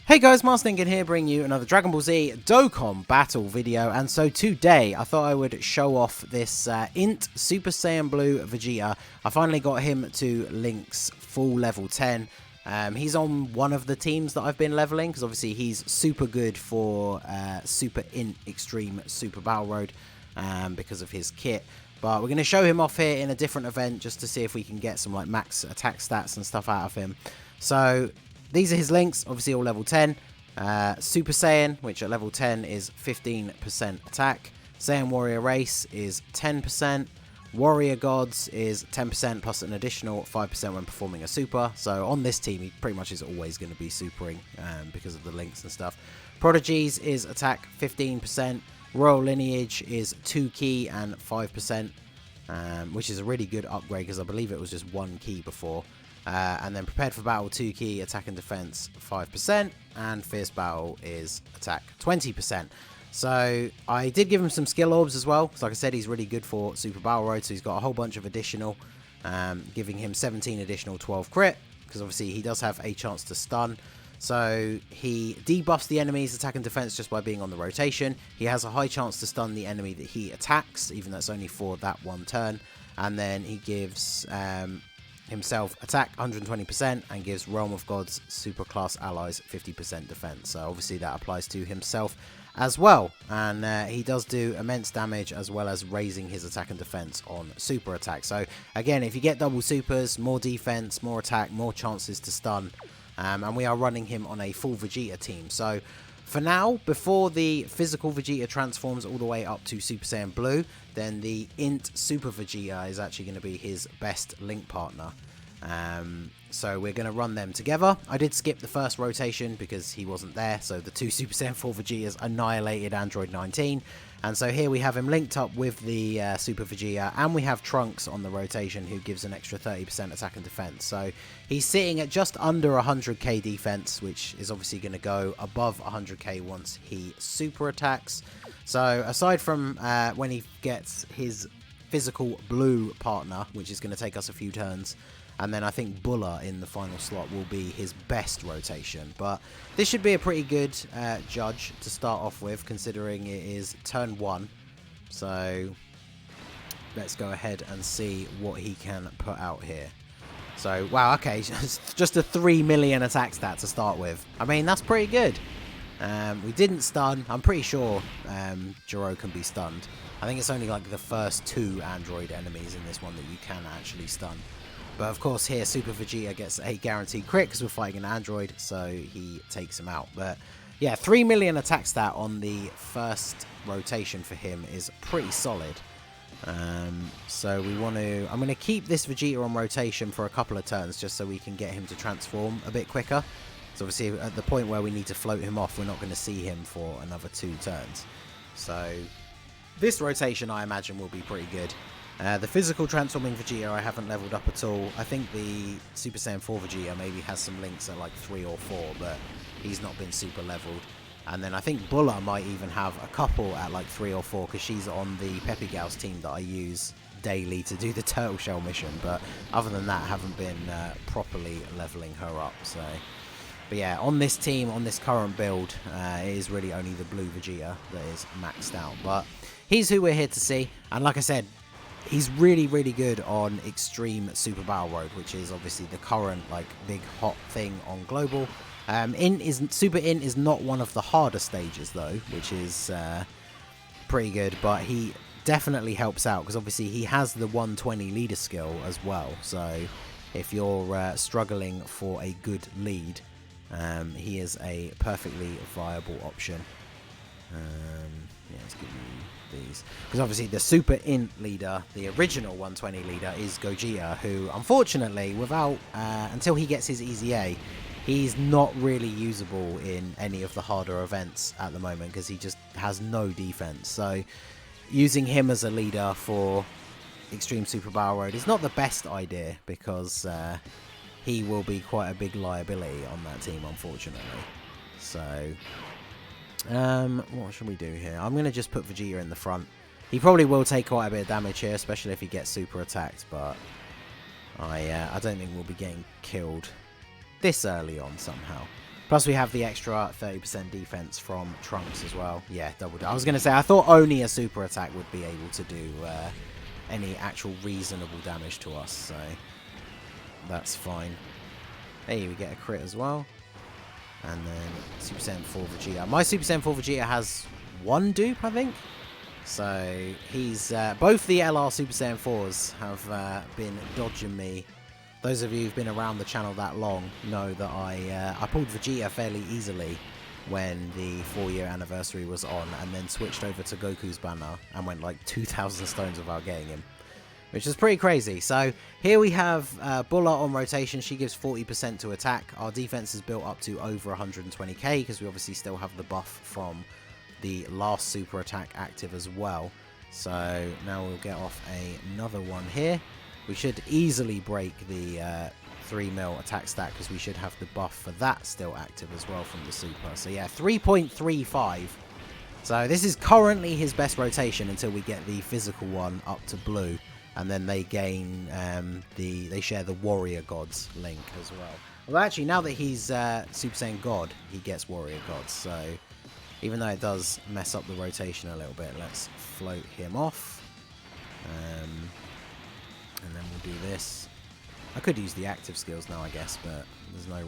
Hey guys, Master Ninkin here, bringing you another Dragon Ball Z Dokkan battle video. And so today, I thought I would show off this INT Super Saiyan Blue Vegeta. I finally got him to Link's full level 10. He's on one of the teams that I've been leveling, because obviously he's super good for Super INT Extreme Super Battle Road because of his kit. But we're going to show him off here in a different event just to see if we can get some like max attack stats and stuff out of him. So these are his links, obviously all level 10. Super Saiyan, which at level 10 is 15% attack. Saiyan Warrior Race is 10%. Warrior Gods is 10% plus an additional 5% when performing a super. So on this team, he pretty much is always going to be supering because of the links and stuff. Prodigies is attack 15%. Royal Lineage is 2 key and 5%, which is a really good upgrade because I believe it was just 1 key before. And then Prepared for Battle 2 key, attack and defense 5%, and Fierce Battle is attack 20%. So I did give him some skill orbs as well, because like I said, he's really good for Super Battle Road, so he's got a whole bunch of additional, giving him 17 additional 12 crit, because obviously he does have a chance to stun. So he debuffs the enemy's attack and defense just by being on the rotation. He has a high chance to stun the enemy that he attacks, even though it's only for that one turn. And then he gives himself attack 120% and gives Realm of Gods superclass allies 50% defense. So obviously that applies to himself as well. And he does do immense damage as well as raising his attack and defense on super attack. So again, if you get double supers, more defense, more attack, more chances to stun. And we are running him on a full Vegeta team. So for now, before the physical Vegeta transforms all the way up to Super Saiyan Blue, then the INT Super Vegeta is actually going to be his best link partner. So we're going to run them together. I did skip the first rotation because he wasn't there, so the two Super Saiyan 4 Vegetas annihilated Android 19. And so here we have him linked up with the Super Vegeta, and we have Trunks on the rotation who gives an extra 30% attack and defense. So he's sitting at just under 100k defense, which is obviously going to go above 100k once he super attacks. So aside from when he gets his physical blue partner, which is going to take us a few turns, and then I think Buller in the final slot will be his best rotation. But this should be a pretty good judge to start off with, considering it is turn 1. So let's go ahead and see what he can put out here. So, wow, okay, just a 3 million attack stat to start with. I mean, that's pretty good. We didn't stun. I'm pretty sure Jiro can be stunned. I think it's only like the first 2 Android enemies in this one that you can actually stun. But of course here Super Vegeta gets a guaranteed crit because we're fighting an android, so he takes him out. But yeah, 3 million attack stat on the first rotation for him is pretty solid. So we want to... I'm going to keep this Vegeta on rotation for a couple of turns just so we can get him to transform a bit quicker. So obviously at the point where we need to float him off, we're not going to see him for another 2 turns. So this rotation I imagine will be pretty good. The physical transforming Vegeta I haven't leveled up at all. I think the Super Saiyan 4 Vegeta maybe has some links at like 3 or 4, but he's not been super leveled. And then I think Buller might even have a couple at like 3 or 4 because she's on the Peppy Gals team that I use daily to do the Turtle Shell mission. But other than that, I haven't been properly leveling her up. So, but yeah, on this team, on this current build, it is really only the blue Vegeta that is maxed out. But he's who we're here to see. And like I said, he's really, really good on Extreme Super Battle Road, which is obviously the current like big hot thing on Global. Super INT is not one of the harder stages though, which is pretty good, but he definitely helps out because obviously he has the 120 leader skill as well. So if you're struggling for a good lead, he is a perfectly viable option. Yeah, let's give you these. Because obviously the Super INT leader, the original 120 leader, is Gogeta, who unfortunately, without until he gets his EZA, he's not really usable in any of the harder events at the moment because he just has no defense. So using him as a leader for Extreme Super Battle Road is not the best idea because he will be quite a big liability on that team, unfortunately. So what should we do here? I'm going to just put Vegeta in the front. He probably will take quite a bit of damage here, especially if he gets super attacked, but I don't think we'll be getting killed this early on somehow. Plus, we have the extra 30% defense from Trunks as well. Yeah, double. I was going to say, I thought only a super attack would be able to do any actual reasonable damage to us, so that's fine. Hey, we get a crit as well. And then Super Saiyan 4 Vegeta. My Super Saiyan 4 Vegeta has one dupe, I think. So he's both the LR Super Saiyan 4s have been dodging me. Those of you who've been around the channel that long know that I pulled Vegeta fairly easily when the 4-year anniversary was on, and then switched over to Goku's banner and went like 2,000 stones without getting him, which is pretty crazy. So here we have Bulla on rotation. She gives 40% to attack. Our defense is built up to over 120k because we obviously still have the buff from the last super attack active as well. So now we'll get off another one here. We should easily break the 3 mil attack stat because we should have the buff for that still active as well from the super. So yeah, 3.35. So this is currently his best rotation until we get the physical one up to blue. And then they gain they share the Warrior Gods link as well. Well, actually, now that he's Super Saiyan God, he gets Warrior Gods. So even though it does mess up the rotation a little bit, let's float him off. And then we'll do this. I could use the active skills now, I guess, but there's no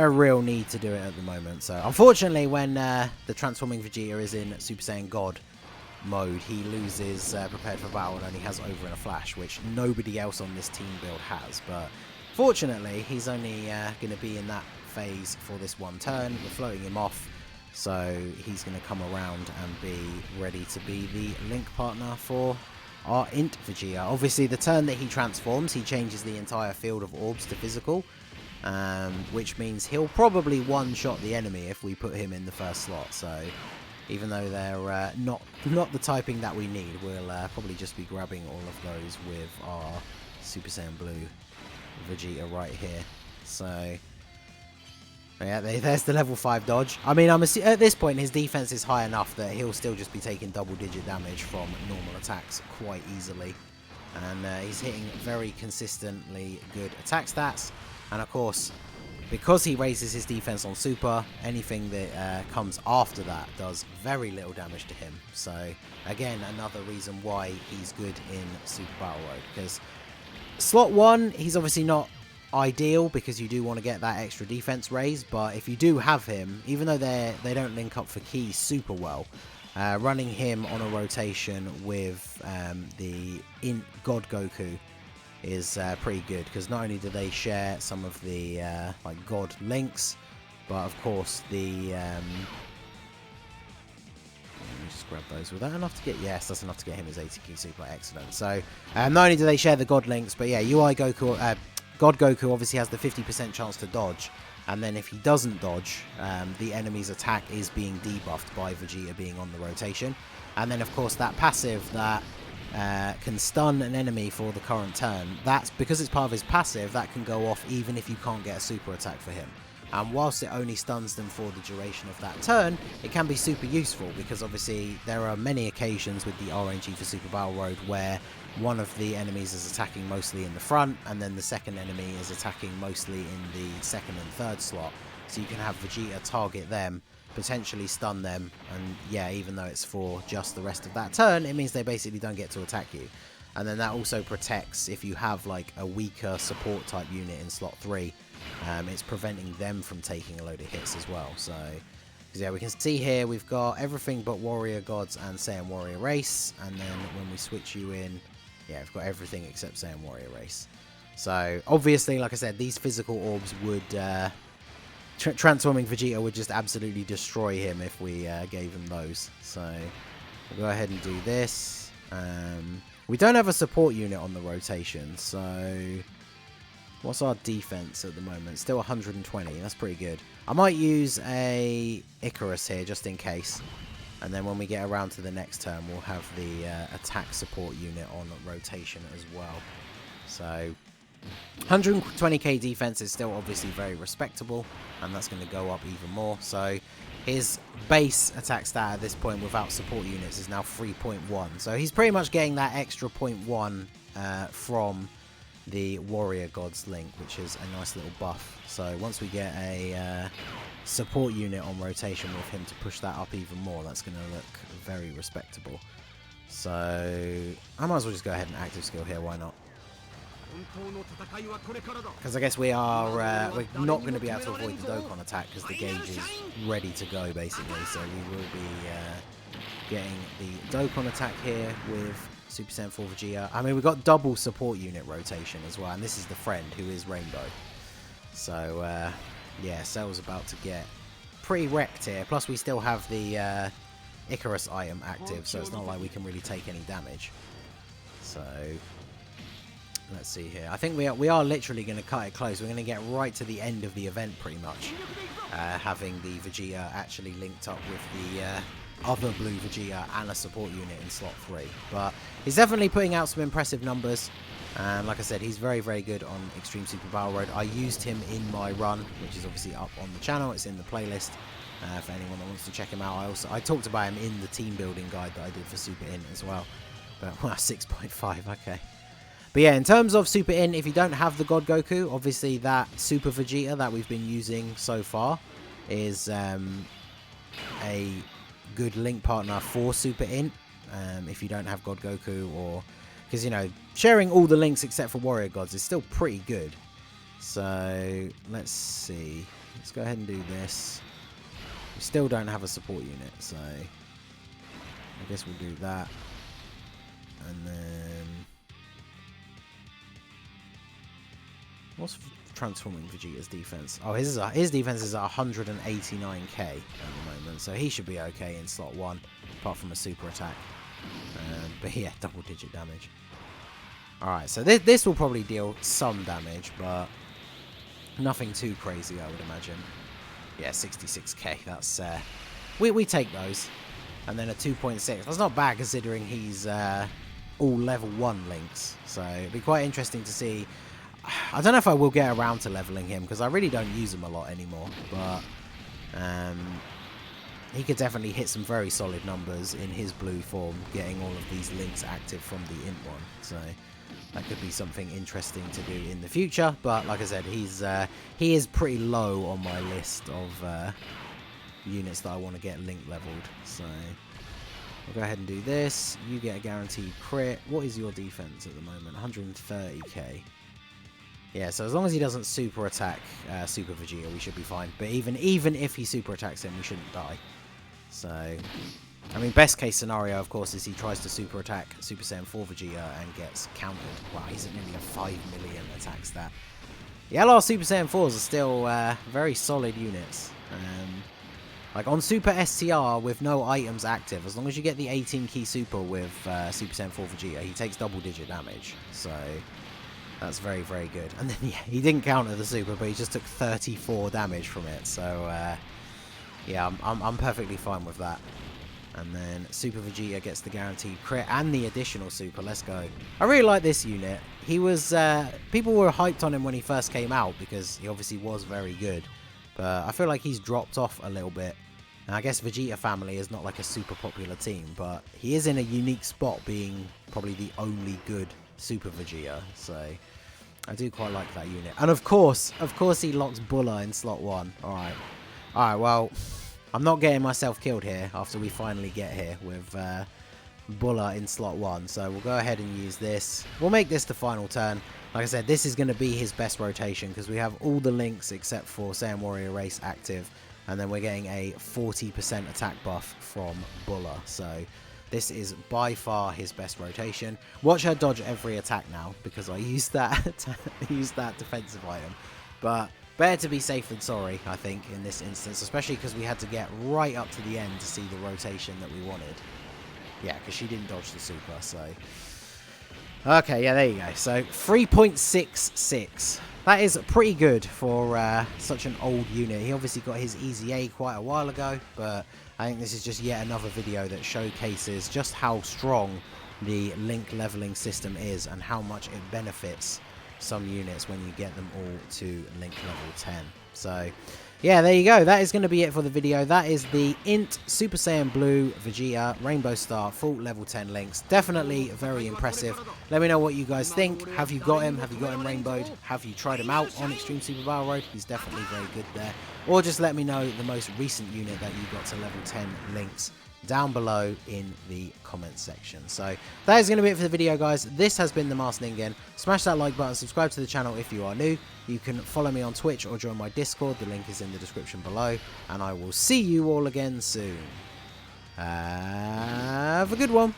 real need to do it at the moment. So unfortunately, when the transforming Vegeta is in Super Saiyan God mode, he loses prepared for battle and only has over in a flash, which nobody else on this team build has. But fortunately, he's only going to be in that phase for this one turn. We're floating him off, so he's going to come around and be ready to be the link partner for our INT Vegeta. Obviously, the turn that he transforms, he changes the entire field of orbs to physical, which means he'll probably one-shot the enemy if we put him in the first slot. So even though they're not the typing that we need, we'll probably just be grabbing all of those with our Super Saiyan Blue Vegeta right here. So yeah, there's the level 5 dodge. I mean, at this point his defense is high enough that he'll still just be taking double-digit damage from normal attacks quite easily. And he's hitting very consistently good attack stats. And of course, because he raises his defense on super, anything that comes after that does very little damage to him. So again, another reason why he's good in Super Battle Road. Because slot 1, he's obviously not ideal because you do want to get that extra defense raise. But if you do have him, even though they don't link up for keys super well, running him on a rotation with the INT God Goku is pretty good, because not only do they share some of the like God links, but of course the let me just grab those. Was that enough to get? Yes, that's enough to get him his 80 key super. Excellent. So not only do they share the God links, but yeah, UI Goku, God Goku obviously has the 50% chance to dodge, and then if he doesn't dodge, the enemy's attack is being debuffed by Vegeta being on the rotation. And then of course that passive that can stun an enemy for the current turn, that's because it's part of his passive, that can go off even if you can't get a super attack for him. And whilst it only stuns them for the duration of that turn, it can be super useful, because obviously there are many occasions with the RNG for Super Battle Road where one of the enemies is attacking mostly in the front, and then the second enemy is attacking mostly in the second and third slot. So you can have Vegeta target them, potentially stun them, and yeah, even though it's for just the rest of that turn, it means they basically don't get to attack you. And then that also protects if you have like a weaker support type unit in slot 3, it's preventing them from taking a load of hits as well. So yeah, we can see here we've got everything but Warrior Gods and Saiyan Warrior Race, and then when we switch you in, yeah, we've got everything except Saiyan Warrior Race. So obviously, like I said, these physical orbs would transforming Vegeta would just absolutely destroy him if we gave him those. So we'll go ahead and do this. We don't have a support unit on the rotation, so what's our defense at the moment? Still 120. That's pretty good. I might use a Icarus here just in case, and then when we get around to the next turn, we'll have the attack support unit on rotation as well. So 120k defense is still obviously very respectable, and that's going to go up even more. So his base attack stat at this point without support units is now 3.1. So he's pretty much getting that extra 0.1 from the Warrior Gods link, which is a nice little buff. So once we get a support unit on rotation with him to push that up even more, that's going to look very respectable. So I might as well just go ahead and active skill here, why not? Because I guess we're not going to be able to avoid the Dokkan attack because the gauge is ready to go basically. So we will be getting the Dokkan attack here with Super Saiyan 4 Vegeta. I mean, we've got double support unit rotation as well, and this is the friend who is Rainbow. So yeah, Cell's about to get pretty wrecked here. Plus we still have the Icarus item active, so it's not like we can really take any damage. So let's see here. I think we are literally going to cut it close. We're going to get right to the end of the event pretty much, having the Vegeta actually linked up with the other blue Vegeta and a support unit in slot 3. But he's definitely putting out some impressive numbers. And like I said, he's very, very good on Extreme Super Battle Road. I used him in my run, which is obviously up on the channel. It's in the playlist for anyone that wants to check him out. I talked about him in the team building guide that I did for Super INT as well. But well, 6.5, okay. But yeah, in terms of Super INT, if you don't have the God Goku, obviously that Super Vegeta that we've been using so far is a good link partner for Super INT. If you don't have God Goku, or because, you know, sharing all the links except for Warrior Gods is still pretty good. So let's see. Let's go ahead and do this. We still don't have a support unit, so I guess we'll do that. And then what's transforming Vegeta's defense? Oh, his defense is at 189k at the moment, so he should be okay in slot 1, apart from a super attack. But yeah, double digit damage. Alright, so this will probably deal some damage, but nothing too crazy, I would imagine. Yeah, 66k, that's we take those. And then a 2.6, that's not bad considering he's all level 1 links, so it'd be quite interesting to see. I don't know if I will get around to leveling him because I really don't use him a lot anymore, but he could definitely hit some very solid numbers in his blue form, getting all of these links active from the INT one. So that could be something interesting to do in the future. But like I said, he is pretty low on my list of units that I want to get link leveled. So I'll go ahead and do this. You get a guaranteed crit. What is your defense at the moment? 130k. Yeah, so as long as he doesn't super attack Super Vegeta, we should be fine. But even if he super attacks him, we shouldn't die. So, I mean, best case scenario, of course, is he tries to super attack Super Saiyan 4 Vegeta and gets countered. Wow, he's at nearly a 5 million attack stat. The LR Super Saiyan 4s are still very solid units. Like on Super STR with no items active, as long as you get the 18 key super with Super Saiyan 4 Vegeta, he takes double digit damage. So that's very, very good. And then, yeah, he didn't counter the super, but he just took 34 damage from it. So, yeah, I'm perfectly fine with that. And then Super Vegeta gets the guaranteed crit and the additional super. Let's go. I really like this unit. He was, people were hyped on him when he first came out because he obviously was very good. But I feel like he's dropped off a little bit. And I guess Vegeta family is not like a super popular team, but he is in a unique spot being probably the only good Super Vegeta, so I do quite like that unit. And of course he locks Bulla in slot 1. Alright, well, I'm not getting myself killed here after we finally get here with Bulla in slot 1, so we'll go ahead and use this. We'll make this the final turn. Like I said, this is going to be his best rotation because we have all the links except for Saiyan Warrior Race active, and then we're getting a 40% attack buff from Bulla, so this is by far his best rotation. Watch her dodge every attack now because I used that defensive item. But better to be safe than sorry, I think, in this instance, especially because we had to get right up to the end to see the rotation that we wanted. Yeah, because she didn't dodge the super, so okay, yeah, there you go. So 3.66. That is pretty good for such an old unit. He obviously got his Easy A quite a while ago, but I think this is just yet another video that showcases just how strong the link leveling system is and how much it benefits some units when you get them all to link level 10. So yeah, there you go. That is going to be it for the video. That is the INT Super Saiyan Blue Vegeta Rainbow Star full level 10 links. Definitely very impressive. Let me know what you guys think. Have you got him? Have you got him rainbowed? Have you tried him out on Extreme Super Battle Road? He's definitely very good there. Or just let me know the most recent unit that you got to level 10 links down below in the comments section. So that is going to be it for the video, guys. This has been the Masked Ningen. Smash that like button, subscribe to the channel if you are new. You can follow me on Twitch or join my Discord. The link is in the description below, and I will see you all again soon. Have a good one.